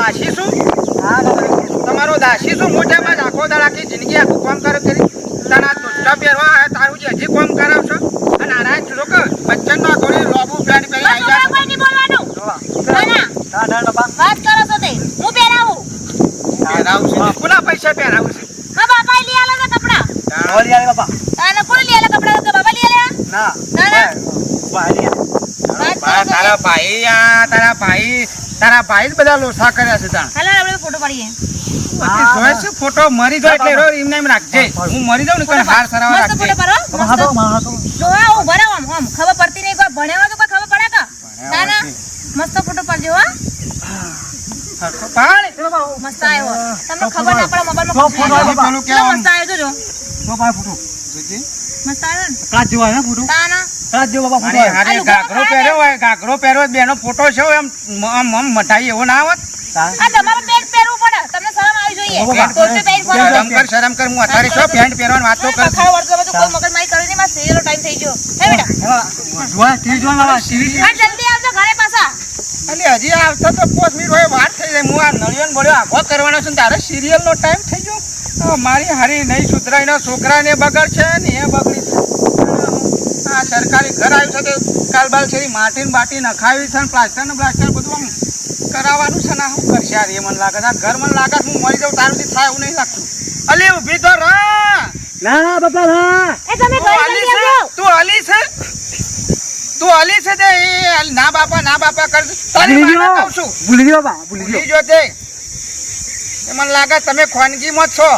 દાસી છું? તમારો દાસી છું મોટામાં જ આખો દાડા આખી જિંદગી આખું કામ કરે કરી તારા દોસ્તા પહેરવા તારું જે હજી કામ કરાવશો અને આના લોકો બચ્ચન નો થોડી લોબુ પ્લાન પહેરી આવી જાય કોઈ નહીં બોલવાનું વાત કરો છો તે હું પહેરાવું કોના પૈસા પહેરાવું છે હા બાપા લઈ આલો ને કપડા ઓલી આલે બાપા તાને કોણ લઈ આલે કપડા તો બાપા લઈ આલે ના તારા ભાઈ જ બધા લોસા કર્યા છે તાણ હાલો આપણે ફોટો પાડીએ જોઈ છે ફોટો મરી જાય એટલે એમને એમ રાખજે હું મરી જાઉં ને કોઈ હાર સરાવા મસ્ત ફોટો રાખજે પાડો મસ્ત જોવા હું ભરાવ આમ ખબર પડતી નહીં કોઈ ભણ્યા તો કોઈ ખબર પડે કા ના મસ્ત ફોટો પાડજો હો પાડ મસ્ત આવ્યો તમને ખબર ના પડે મોબાઈલમાં ફોટો પેલું કેમ મસ્ત આવ્યો જોજો ફોટો મસ્ત આવ્યો ને કાચ જેવા હે ફોટો તાના કાચ જેવો બાપા ફોટો અરે ઘાઘરો પહેર્યો બેનો ફોટો છે એમ મટાઈ એવો ના આવત આ તમારે પેન્ટ પહેરવું પડે તમને શરમ આવી જોઈએ ટોપી પહેરી ફરો શરમ કર હું અત્યારે છો પેન્ટ પહેરવાની વાત તો કર ખાવ વર્ગો બધું કોઈ મગજમારી કરી નહીં માર સીરીયલનો ટાઈમ થઈ ગયો હે બેટા જોવા ટીવી જોવા બાબા સીવી આ જલ્દી આવજો ઘરે પાછા એટલે હજી આવતા તો 5 મિનિટ હોય વાત થઈ જાય હું આ નળિયોને બોલ્યો આગો કરવાનો છું તારે સિરિયલ નો ટાઈમ થઈ ગયો મારી હારી નહીં સુધરાઈનો છોકરાને બગડ છે ને એ બગડી છે આ સરકારી ઘર આવ્યું છે કે કાલબાલ છે માટીને બાટી નખાવી છે ને પ્લાસ્ટર બધું આમ કરાવવાનું છે ને શું કરશે યાર એ મને લાગે છે ઘર મને લાગે હું મરી જાઉં તારુંથી થાય એવું નહીં લાગતું અલી ઊભી તો રહા ના બાપા ના એ તમે ઘરે જલ્દી આવજો તું અલી છે તે ના બાપા કર તારી માને કહું છું ભૂલી ગયો બાપા ભૂલી જો તે એ મને લાગે તમે ખાનગીમાં જ છો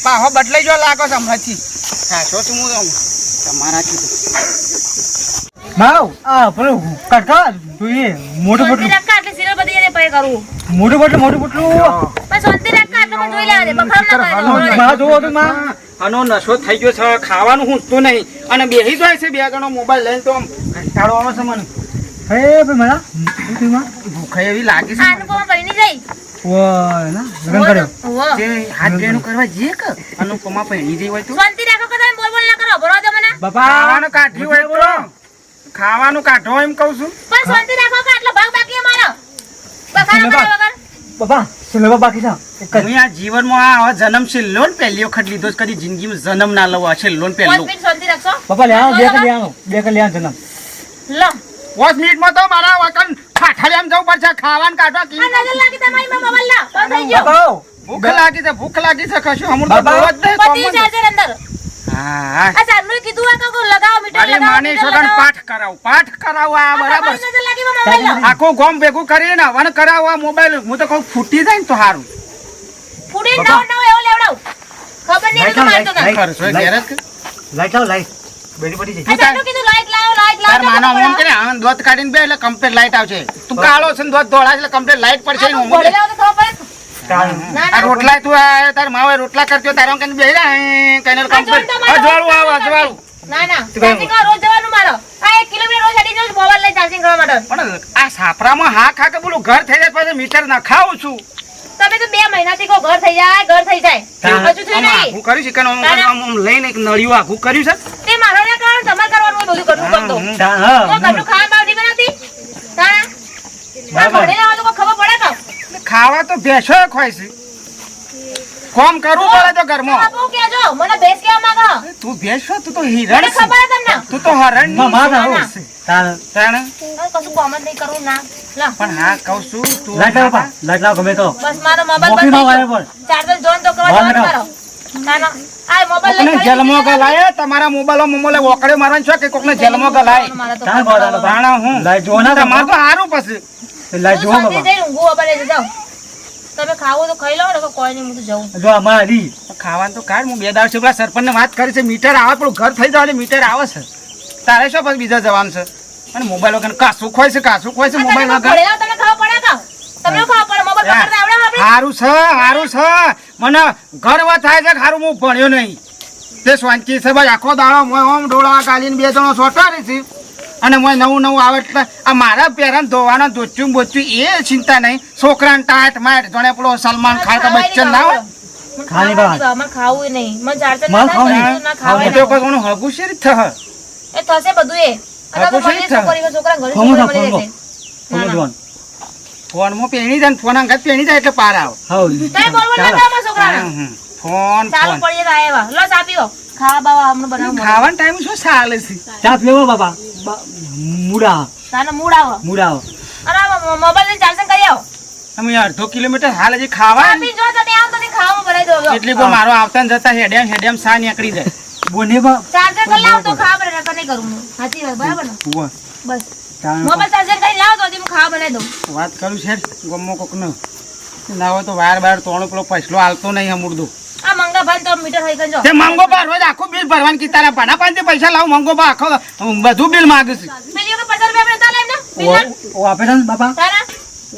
પાહો બદલાઈ જો લાગો છો હમણાંથી હા છો છું હું તમારાથી માવ આ પેલો કટકા જોઈએ મોટું શાંતિ પોટલું રાખા એટલે સીરીયલ બધી એને પે કરું મોટું પોટલું પણ શાંતિ રાખા એટલે મને જોઈ લેવા દે બખરામ ના કરે માં જોવો તો માં આનો નશો થઈ ગયો છે ખાવાનું હું નહીં અને બેહી જાય છે બે જણો મોબાઈલ લઈને તો આમ કંટાળો આવે છે મને હે ભાઈ મારા શું માં ભૂખ એવી લાગી છે આનું કોમ પડી નહીં જાય ઓય ના લગન કર્યો જે હાથ બેનું કરવા જઈએ કે અનુપમા પહેરી જઈ હોય તો શાંતિ રાખો કે તમે બોલ બોલ ના કરો ભરો દો મને બાપા ખાવાનું કાઢ્યું હોય તો ખાવાનું કાઢો એમ કહું છું પણ શાંતિ રાખો કે આટલો ભાગ બાકી અમારો બખાડા મારા વગર બાપા સિલેબા બાકી છે એક જ હું આ જીવનમાં આ જન્મ છે લોન પહેલી વખત લીધો છે કદી જિંદગીમાં જન્મ ના લવો છે લોન પહેલો 5 મિનિટ શાંતિ રાખો બાપા લે આવો બે કર લે આવો જન્મ લો 5 મિનિટમાં તો મારા વકન ઠાઠડિયામાં જવું પડશે ખાવાનું કાઢવા આ નજર લાગી તમારી માં મોબાઈલ લા બંધ થઈ ગયો બાપા ભૂખ લાગી છે કશું હમણાં તો બાબા. બહુ જ નહીં પતિ ચાર્જર અંદર હા આ ચારનું કીધું આ કહો લગાવો મીટર મારી લગાવો માની મીટર છોકરાને લગાવો પાઠ કરાવો આ બરાબર તમારી નજર લાગી માં મોબાઈલ લો આખું ગામ ભેગું કરીને વન કરાવો આ મોબાઈલ હું તો કહું ફૂટી જાય ને તો સારું ફૂડી નવ નવ એવો લેવડાવ ખબર નહીં તો મારતો ના ખર્ચો ઘેર જ કે? લાઈટ લાવ લાઈટ બેડી પડી આ ચારનું કીધું લાઈટ લાવો તાર માનો ઓમ કરે આનંદ દોત કાઢીને બે એટલે કમ્પ્લીટ લાઈટ આવશે તું કાળો છે ને દોત ધોળા છે એટલે કમ્પ્લીટ લાઈટ પડશે ને ઓમ બોલે લાવો તો ખબર પડે જાય ના આ ના રોટલા તું આ તાર માવે રોટલા કરજો તારો કને બેહી રા કને કમ્પ્લીટ અજવાળું આવ અજવાળું ના ના ચાર્જિંગ કરવા રોજ જવાનું મારો આ 1 કિલોમીટર રોજ હેડી જાઉં મોબાઈલ લઈ ચાર્જિંગ કરવા માટે પણ આ સાપરામાં હા ખા કે બોલું ઘર થઈ જાય પછી મીટર ના ખાવું છું તમે તો 2 મહિનાથી કહો ઘર થઈ જાય હજુ થઈ નહીં આખું કર્યું છે કે આમ લઈને એક નળિયું આખું કર્યું છે તે મારો ના કરવાનું તમારે કરવાનું હોય બધું કરવું કરતો હા તો ઘરનું ખાવા બાવડી બનાવતી તારા આ ભણેલા હોય તો કોઈ ખબર પડે કે ખાવા તો ભેંસો ખવાય છે કોમ કરવું પડે તો ઘરમાં બાપુ કેજો મને બેસ કેવા માંગો તું ભેંસો તું તો મને હિરણ છે ખબર તમને તું તો હરણ માં આવો તાણ કશું કોમ જ નહીં કરવું ના લા પણ હા કહું છું તું લાઈટ લાવ બાપા લાઈટ લાવ ગમે તો બસ મારો મોબાઈલ મોકલી બંધ માં થઈ વાળે ગયો ચાર્જર જોન તો કરવા બંધ જોન કરો. કરો ના ના આ મોબાઈલ કોકને લઈ જેલમાં ગલાય તમારા મોબાઈલો મોમોલે ઓકડે મારવાનું છે કે કોકને જેલમાં ગલાય તાણ બોલાલો ભાણા હું લાઈટ જો ના તમાર તો હારું પછી લાઈટ જો બાપા ઊંઘું અપાડે જાઓ તમે ખાવો તો ખાઈ લો ને કોઈ નહીં હું તો જાઉં જો અમારી ખાવાનું તો કાઢ હું બે દાવ છે પેલા સરપંચને વાત કરી છે મીટર આવે પણ ઘર થઈ જાય મીટર આવે છે તારે શું પછી બીજા જવાનું છે અને મોબાઈલ વગર કાસું ખોય છે મોબાઈલ વગર તમને ખબર પડે કા તમને ખબર પડે મોબાઈલ પકડતા આવડે આપણે હારું છે મને ગર્વ થાય છે કે હારું હું ભણ્યો નહીં તે શાંતિ છે ભાઈ આખો દાડો મોય ઓમ ડોળા ગાલીને બે જણો સોટારી છે અને મોય નવું આવે એટલે આ મારા પેરાને ધોવાના ધોચું બોચું એ ચિંતા નહીં છોકરાને ટાટ માટ જોડે પેલો સલમાન ખાન કે બચ્ચન ના હોય ખાની વાત. મને ખાવું નહીં મને ચાર્જર મને ખાવું નહીં. ના ખાવું તો કોઈ કોનું હગું છે રીત થશે એ થશે બધું એ હા, તો છોકરા શેરી થાય. છોકરા ઘરે ફોમો છોકરા ફોમો મળી રહેશે ફોમો જોન ફોનમાં પેણી જાય ને ફોન અંગત પેણી જાય એટલે પાર આવે હઉ તમે બોલવો ના કરો મારા છોકરાને. ફોન ચાલુ ફોન પડી જાય એવા. લો ચા પીવો. ખાવા બાવા હમણાં બનાવો. ખાવાનો ટાઈમ શું ચાલે છે ચા પીવો બાપા મુડા તાનો મૂડ આવો. મુડા અરે આ મોબાઈલ લઈને ચાર્જિંગ કરી આવો. અમે અડધો કિલોમીટર હાલ હજી ખાવા ચા પી જો તો ત્યાં આવો તો ખાવામાં ભરાઈ દો. એટલે કોઈ મારો આવતા ને જતા હેડેમ સા નીકળી જાય બોને બા ચાર્જર કરી લાવો તો ખાવા બનાવે. નકર નહીં કરું હું. સાચી વાત બરાબર ને? ઉવ્વ. બસ મોબાઈલ ચાર્જર કરી લાવો તો હજી હું ખાવા બનાવી દઉં. વાત કરું છે ગમો કોકનો ના હોય તો વાર વાર તોણો પેલો પૈસલો હાલતો નહીં અમૂર્દો આ મંગાભાઈ તો મીટર હોય કજો. તે મંગો બા રોજ આખું બિલ ભરવાનું કી તારા ભાડા પાસે પૈસા લાવ મંગો બા આખો બધું બિલ માંગે છે પેલી વખત 50 રૂપિયા આપણે તાલે એમને બિલ ઓ આપે છે ને બાપા તારા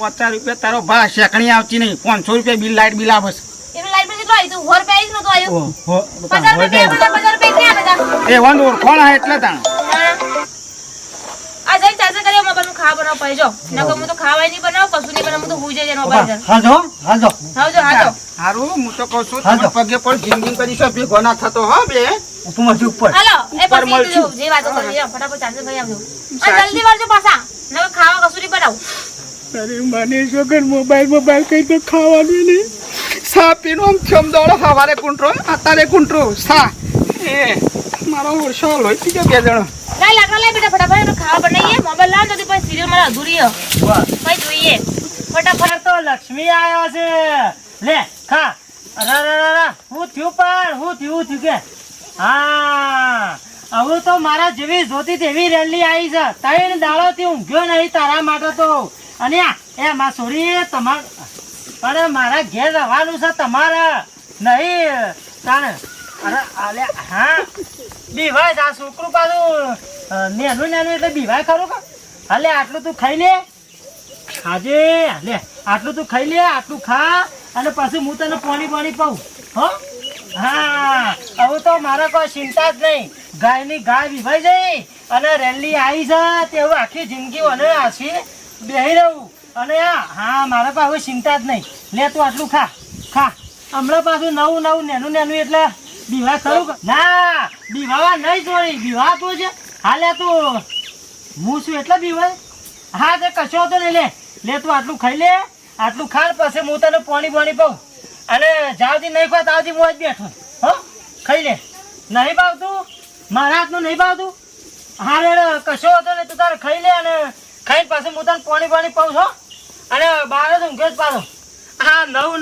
50 રૂપિયા તારો ભા શેકણી આવતી નહીં 500 રૂપિયા બિલ લાઈટ બિલ આવે છે એનું લાઈટ બિલ કેટલું આવ્યું તું? 100 રૂપિયા આવીશ નતું આવ્યું. ઓ હો 50 રૂપિયા આપણે 50 રૂપિયા ક્યાં બધા? એ વન ઓળખોણ હે એટલે તાણ આ જઈ ચાર્જર કરી મોબાઈલ નું ખાવા બનાવ પડે જો. નકર હું તો ખાવાય નહીં બનાવ કશું નહીં બનાવ. હું તો હુઈ જાય મોબાઈલ પર. હાજો હાજો આવજો હાજો. હારું હું તો કહું છું હા, તમે પગે પર જિંદગી કરી છો ભેગો ના થતો હો બે તું મરજી ઉપર હાલો એ ઉપર પછી મળશું. જે વાતો કરી ફટાફટ ચાર્જર કરી આવજો. અને જલ્દી વળજો પાછા. નકર ખાવા કશું નહીં બનાવ. અરે મને વગર મોબાઈલ કઈ તો ખાવાનું નહીં સા પીનો આમ ચમદોડો સવારે કુંટરો અત્યારે કુંટરો સા એ મારો ઓરસો લોહી પી ગયો બે જણો લાય લાકડા લાય બેટા ફટાફટ ખાવા બનાવીએ. મોબાઈલ લાવ તો પછી સીરીયલ મારે અધૂરી હે. પછી જોઈએ ફટાફટ. તો લક્ષ્મી આવ્યો છે લે ખા અરે હું થયું કે હા હવે તો મારા જેવી જોતી તેવી રેલી આવી છે 3 દાડોથી ઊંઘ્યો નહીં તારા માટે તો અને એ માં સોરી તમાર પણ મારા ઘેર રહેવાનું છે તમારે નહીં તાણે અરે આલે હા બીવાય આ છોકરું પાછું નેનું એટલે બીવાય ખરું કે હાલે આટલું તું ખાઈ લે આજે લે આટલું તું ખાઈ લે આટલું ખા અને પછી હું તને પાણી પાઉં હો હા હવે તો મારે કોઈ ચિંતા જ નહીં ગાયની ગાય વિભાઈ જઈ અને રેલી આવી છે તેવું આખી જિંદગી અને આછી બેહી રહું અને હા મારે પાસે ચિંતા જ નહીં લે તું આટલું ખા હમણાં પાછું નવું નેનું એટલે બીવા ખરું ના બીવાવા નહીં જોઈ બીવા તું છે હા લે તું હું છું એટલે બીવાય હા તે કશો તો નહીં લે તું આટલું ખાઈ લે આટલું ખા પછી હું તને પાણી પાઉં અને જાવથી નહીં ખા તાવથી હું જ બેઠો હો ખાઈ લે નહીં ભાવતું મારા હાથનું નહીં ભાવતું હા રે કશો હતો ને તું તારે ખાઈ લે અને ખાઈને પાછું હું તને પાણી પાઉં છો અને બહાર જ ઊંઘ્યો જ પાછો હા નવું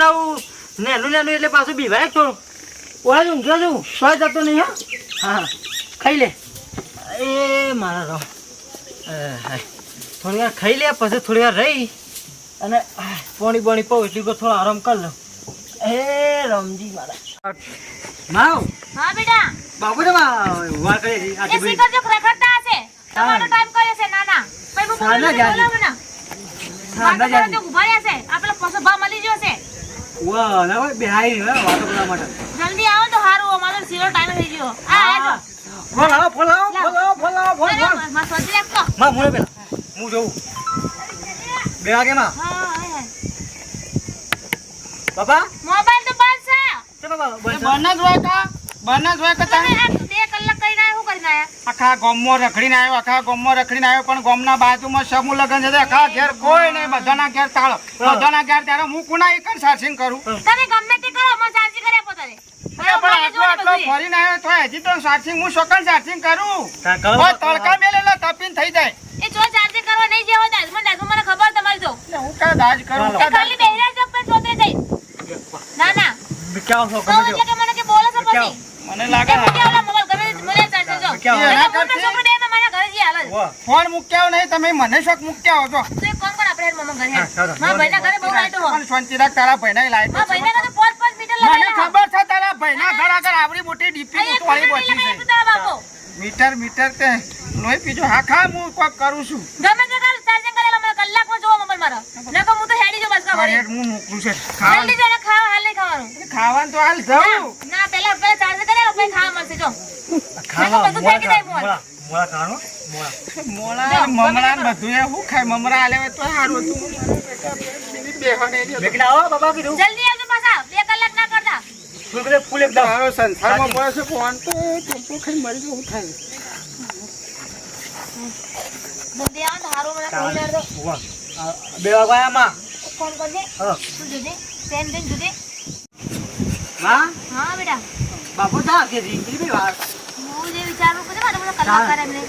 નેનું એટલે પાછું બીવાય થોડું ઓળા જ ઊંઘ્યો છું સોય જતો નહીં હા ખાઈ લે એ મારા રહો થોડી વાર ખાઈ લે પછી થોડી વાર રહી અને પાણી પાઉં એટલી થોડો આરામ કરી લો એ રમજી મારા માવ હા બેટા બાપુ ને વાર કરે છે એ સ્પીકર જો ખરખરતા હશે તમારો ટાઈમ કર્યો છે નાના પછી હું સાના જાજી. બોલાવું ને સાના જાજી. જો ઉભા રહ્યા છે આપણે પાછો ભાવ મળી ગયો છે વાહ ના ભાઈ બેહાઈ ને વાતો કરવા માટે જલ્દી આવો તો સારું અમારો સીરો ટાઈમ થઈ ગયો આ ફોલાવો માં સોચી રાખતો માં મુને પેલા હું જોઉં બે વાગે માં હા હા બાપા મોબાઈલ તો બંધ છે તે બાબા બન જ હોય કા તમે તાણ આ 2 કલાક કરીને આયા શું કરીને આયા આખા ગામમાં રખડીને આવ્યો પણ ગામના બાજુમાં સમૂહ લગન છે આખા ઘેર કોઈ નહીં બધાના ઘેર તાળો બધાના ઘેર ત્યારે હું કુના એક જ સાર્સિંગ કરું તમે ગમે તે કરો મને ચાર્જ કરી આપો તારે આટલો ફરીને આવ્યો તો હજી તો સાર્સિંગ હું શોકન સાર્સિંગ કરું તા કરો કોઈ તડકા મેલેલા તપીને થઈ જાય એ જો ચાર્જ કરવા નહીં જેવો દાજમાં મને ખબર તમારી જો એટલે હું કા દાજ કરું એ ખાલી બેહરા જ પર સોતે જઈ ના ક્યાં છો તો એટલે કે મને કે બોલે છે પછી મને લાગે એ મૂક્યા ઓલા મોબાઈલ ગમે મને ચાર્જ જો ક્યાં એટલે મોટો છોકરો બે મારા ઘરે જી હાલ વાહ ફોન મૂક્યા નહીં તમે મને શોક મૂક્યા હો છો તો એક કામ કર આપણે મમ્મા ઘરે હા, ચાલો. મારા ભાઈના ઘરે બહુ લાઈટો હો પણ શાંતિ રાખ તારા ભાઈના લાઈટ મારા ભાઈના ઘરે 5 મીટર મને લગાડેલા ખબર છે તારા ભાઈના ઘર આગળ આવડી મોટી ડીપી તોડી બોચી છે મીટર તે લોહી પીજો હા ખા હું કોક કરું છું ગમે તે કર ચાર્જિંગ કરેલા મને કલાકમાં જોવો મોબાઈલ મારો નકર હું તો હેડી જો બસ કા ભરી હેડ હું મૂકું છે જલ્દી જઈને ખાવા હાલ નહીં ખાવાનું ખાવાનું તો હાલ જાઉં ના પેલા ચાર્જ કરેલો પછી ખાવા મળશે જો ખાવા બધું ફેંકી દે ફોન. મોળા ખાવાનું મોળા મોળા મમરા ને બધું એ હું ખાય મમરા આલે હોય તો સારું હતું બેહને બેકડા આવો બાબા કીધું જલ્દી આવજો પાછા 2 કલાક ના કરતા ફૂલ એકદમ તારો સંસારમાં પડે છે ફોન તો ચોખ્ખું ખાઈ મરી જવું થાય જલ્દી આવો તો હારું મને ખબર દો વાહ બે વાગ્યા માં એક ફોન કરજે હા. તું જોજે પેન પેન જોજે હા હા બેટા બાપુ તા કે રીંગી બી વાર હું જે વિચારું કે મારે બધા કલાક કરે એમને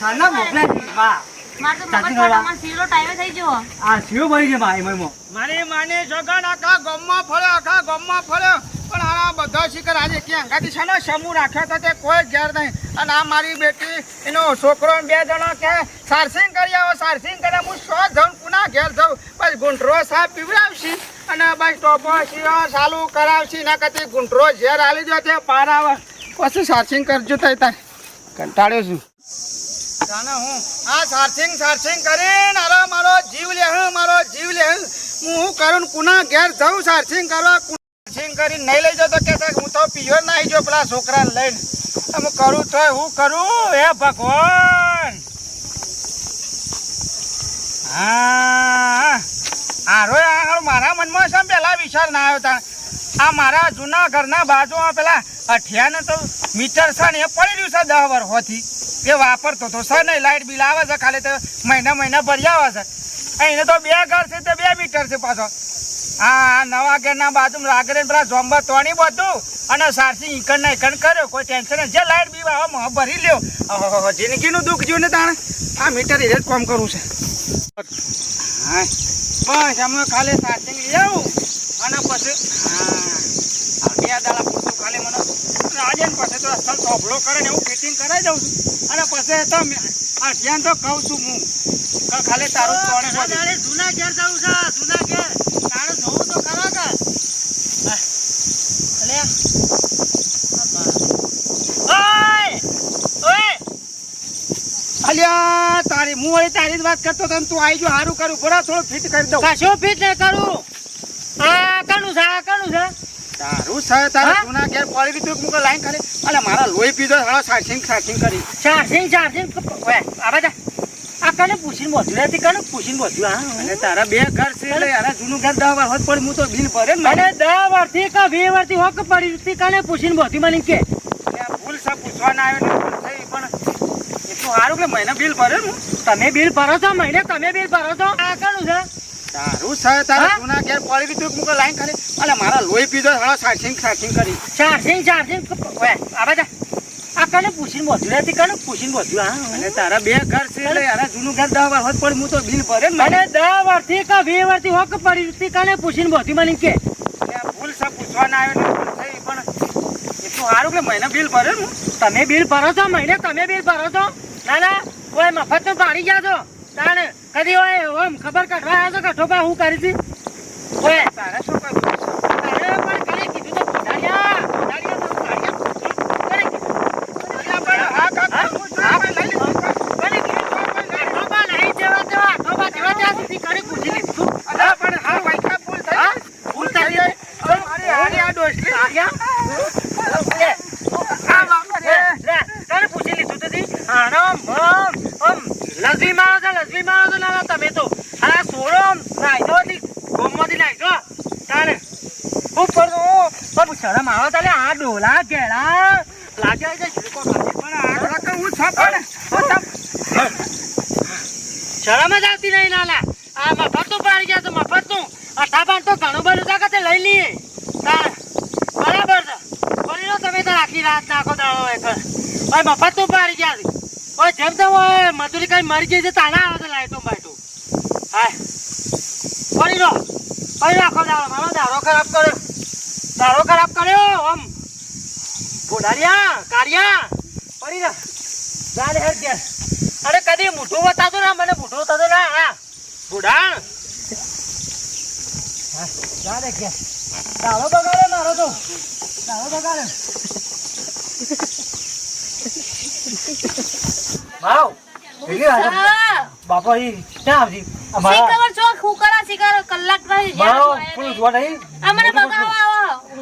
સાના મોકલે બા મારે તો સાચી મગજ વાત. મારો સીરો ટાઈમે થઈ ગયો આ શિવ ભાઈ છે મારી મઈમો મારી માને સગન આખા ગામમાં ફર્યો પણ આ બધા શિખર આજે ક્યાં ગાડી છે ને સમૂહ રાખ્યો તો તે કોઈ ઘેર નહીં અને આ મારી બેટી એનો છોકરો ને 2 જણા કે સારસિંગ કરી આવો સારસિંગ કરે હું 100 જણ પુના ઘેર જાઉં બસ ગુંઠરો સાહેબ પીવડાવશી અને બસ ટોપો સીવા ચાલુ કરાવશી ના કતી ગુંઠરો ઝેર આલી દો તે પાર આવે પછી સારસિંગ કરજો તઈ તાર કંટાળ્યો છું જાણે હું આ સારસિંગ કરીને અરે મારો જીવ લે હું હું કરું કુના ઘેર જાઉં સારસિંગ કરવા સારસિંગ કરીને નહીં લઈ જતો કે હું તો પીયો નાહી જો પેલા છોકરાને લઈને હું કરું તો હું કરું હે ભગવાન હા આરો મારા મનમાં છે પેલા વિચાર ના આવ્યો તા આ મારા જૂના ઘરના બાજુમાં પેલા અઠિયાને તો મીટર છે ને એ પડી રહ્યું છે 10 વર્ષોથી એ વાપરતો તો સર નહીં લાઇટ બિલ આવે છે ખાલી તો મહિના ભરી આવે છે એને તો 2 ઘર છે તો 2 મીટર છે પાછો હા નવા ઘરના બાજુમાં રાગરે પેલા જોંબા તોણી બધું અને સારસી ઈકણ કર્યો કોઈ ટેન્શન જે લાઇટ બિલ આવે ભરી લ્યો જિંદગીનું દુઃખ જોઈને તાણે આ મીટર એ જ કામ કરવું છે હા બસ અમે ખાલી સારસિંગ લઈ આવું અને પછી હા 2 દાડા પૂરતું ખાલી મને આજે ને પછી તો અસલ થોભલો કરે ને એવું ફિટિંગ કરાવી દઉં છું અને પછી તો ધ્યાન તો કહું છું હું કે ખાલી તારું કોણે જૂના ઘેર જવું છે જૂના ઘેર તારે જોવું તો ખરા કે અલ્યા તારી હું વળી તારી જ વાત કરતો તો તું આવી જો સારું કરું બરા થોડું ફિટ કરી દઉં કશું ફિટ નહીં કરું આ કનું છે તારું છે તારે જૂના ઘેર પડી દીધું મુકે લાઈન ખાલી અલે મારા લોહી પીધો હાલો સારસિંગ કરી ચાર્જિંગ ઓય આવા જા આ કને પૂછીને બોધ્યું હતી કને પૂછીને બોધ્યું હા અને તારા 2 ઘર છે એટલે યાર જૂનું ઘર 10 વાર હોત પડી હું તો બિલ ભરે ને અને 10 વર્ષથી કે 20 વર્ષથી હોક પડી હતી કને પૂછીને બોધ્યું મને કે ભૂલ છે પૂછવા ના આવ્યો ને થઈ પણ એટલું સારું કે મહિને બિલ ભરે ને તમે બિલ ભરો છો મહિને તમે બિલ ભરો છો આ કનું છે તારું છે તારા જૂના ઘેર પડી દીધું મુકે લાઈન ખાલી અલે મારા લોહી પીધો હાલો સારસિંગ કરી ચાર્જિંગ ઓય આવા જા આ કને પૂછીને બોધ્યું હતી કને પૂછીને બોધ્યું હા અને તારા 2 ઘર છે એટલે યાર જૂનું ઘર 10 વાર હોત પડી હું તો બિલ ભરે ને અને 10 વર્ષથી કે 20 વર્ષથી હોક પડી હતી કને પૂછીને બોધ્યું મને કે ભૂલ છે પૂછવા ના આવ્યો ને થઈ પણ એટલું સારું કે મહિને બિલ ભરે ને તમે બિલ ભરો છો મહિને તમે બિલ ભરો છો ના ઓય મફત તો પાડી ગયા છો તાને કદી ઓય ઓમ ખબર કાઢવા આવ્યો તો કઠોપા હું કરી હતી ઓય તારે શું કરવું તારે પણ કને કીધું તો કોડાડિયા તો કોડાડિયા કને કીધું હા કાકા હું લઈ લીધું કને કીધું કઠોપા નહીં જેવા ત્યાં સુધી કને પૂછી લીધું અલા પણ હા વાઈકા ભૂલ થઈ ભૂલ થઈ ગઈ અરે આ ડોસલી કને પૂછી લીધું તો આનો લઝવી મારો છો ના તમે તો આ સોળો નાખ્યો હતી ગોમમાંથી નાખ્યો તારે ઉપર પણ શરમ આવો તાલે આ ડોલા કેળા લાગ્યા છે ઝીકો પણ આ રકમ હું છાપણ શરમ જ આવતી નહીં નાલા આ મફત તો પાડી ગયા તો મફત નું અઠાપાન તો ઘણું બધું તા કે લઈ લઈએ તાર બરાબર છે બોલી લો તમે તો આખી રાત નાખો દાડો એક મફત તો પાડી ગયા ઓય જેમ તો ઓય મજૂરી કઈ મરી ગઈ છે તાના આવે છે લાઈટો બાઈટો હાય પડી લો પડી રાખો દાડો મારો દાડો ખરાબ કર્યો આમ પોડારિયા કારિયા પડી રા જાને હેડ દે અરે કદી મોઢું બતાતો ના મને મોઢું બતાતો ના હા બુડાણ હા જાને કે દાડો બગાડે મારો તો દાડો બગાડે વાવ બાપા ઈ ક્યાં આવજી અમારા ખબર છો હું કરા શિકાર કલાક રહી મારો પેલું જોવા નહીં અમને બગાવો આવો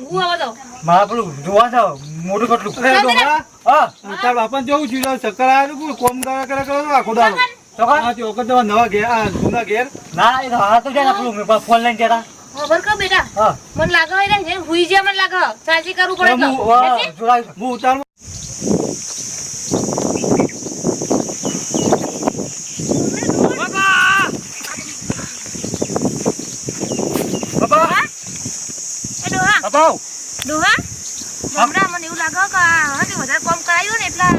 હું આવો તો મારા પેલું જોવા જાવ મોટું કટલું હા તાર બાપાને જોવું છું ચક્કર આવ્યું કોમ કરે કરો આખો દાડો તો આ ચોકત નવા ઘેર આ જૂના ઘેર ના એ તો હા તો જાય પેલું મેં ફોન લઈને જતા ખબર કે બેટા હા મને લાગે હોય ને હુઈ જે મને લાગે ચાર્જી કરવું પડે તો જોડાય હું ઉતાર બાપા ડોહા હમણાં મને એવું લાગે કે હજી વધારે કામ કરાયું ને એટલા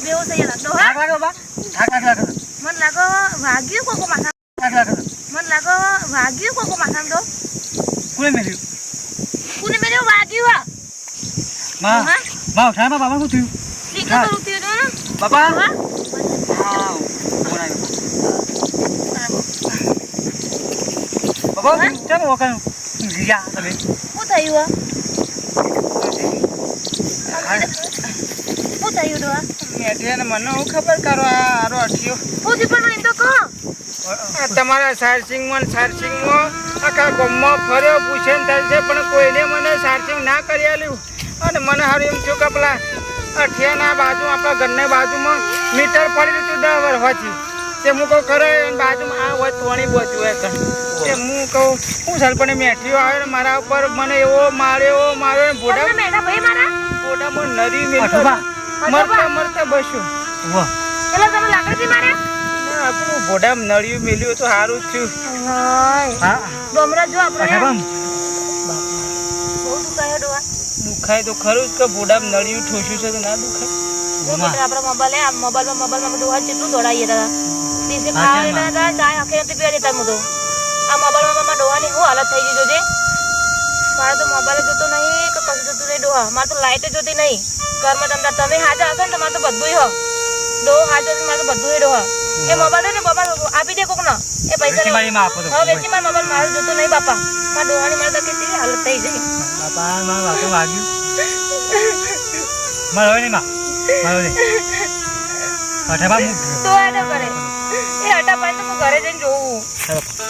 બેહોશ થઈ ગયા ડોહા થાક લાગે બાપા થાક લાગે મને લાગે વાગ્યું કોકો માથા થાક લાગે મને લાગે વાગ્યું કોકો માથા તો કોને મેલ્યું કોને મેરે વાગ્યું હા માં માં ઉઠાય માં બાબા શું થયું ઠીક તો રૂતી દો ને બાપા ડોહા હા કોણ આવ્યો બાબા ચાલો વખત ગયા તમે શું થયું શું થયું ડોહા મેઠીને મને હું ખબર કરો આરો અઠિયો હું દીપણ એમ તો કહો તમારા સારસિંગમાં આખા ગામમાં ફર્યો પૂછે ને થાય છે પણ કોઈને મને સારસિંગ ના કરી આલ્યું અને મને હારું એમ થયું કે પેલા અઠિયાના બાજુ આપણા ઘરની બાજુમાં મીટર પડી હતું 10 વર્ષથી તે હું કહું ખરે બાજુમાં આ હોય તોણી બોચ્યું હોય કણ તે હું કહું હું સલપણે મેઠીઓ આવ્યો ને મારા ઉપર મને એવો માર્યો ને તમને મેઠા ભાઈ મારા ભોડામાં નરી મેલ્યો મરતા બસ્યું વાહ એટલે તમે લાકડીથી માર્યા આપણું ભોડામાં નળિયું મેલ્યું તો સારું જ થયું હાય હા ડોમરા જો આપણે અઠાબમ બહુ દુખાય ડોહા દુખાય તો ખરું જ કે ભોડામાં નળિયું ઠોસ્યું છે તો ના દુખાય જો બેટા આપણા મોબાઈલમાં ડોહા કેટલું દોડાઈએ હતા દિવસે ખાવા લેતા હતા ચાય આખે નથી પીવા દેતા હું તો આ મોબાઈલમાં ડોહાની શું હાલત થઈ ગઈ જોજે મારે તો મોબાઈલ જોતો નહીં કે કશું જોતું નહીં ડોહા મારે તો લાઈટ જોતી નહીં ઘરમાં તમે હાજર હશો ને તમારે તો બધું હો ડોહો હાજર મારે તો બધું ડોહા એ મોબાઈલ ને મોબાઈલ આપી દે કોક ના એ પૈસા વેચી મારા મોબાઈલ મારે જોતો નહીં બાપા મારા ડોહાની મારે તો કેટલી હાલત થઈ જાય બાપા મારું વાતો વાગ્યું મારો નહીં માં મારો નહીં અઠાબા તો એને કરે એ હટા પાછું હું ઘરે જઈને જોઉં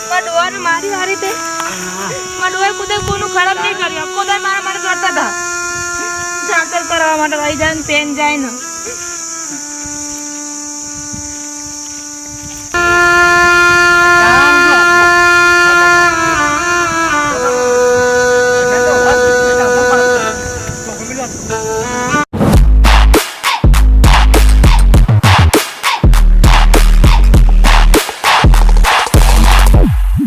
મારા ડોહાને મારી હારી તે મારા ડોહાએ કુદે કોનું ખરાબ નહીં કર્યું કુદે મારા માટે કરતા હતા જાતર કરવા માટે લઈ જાય ને પેન જાય ને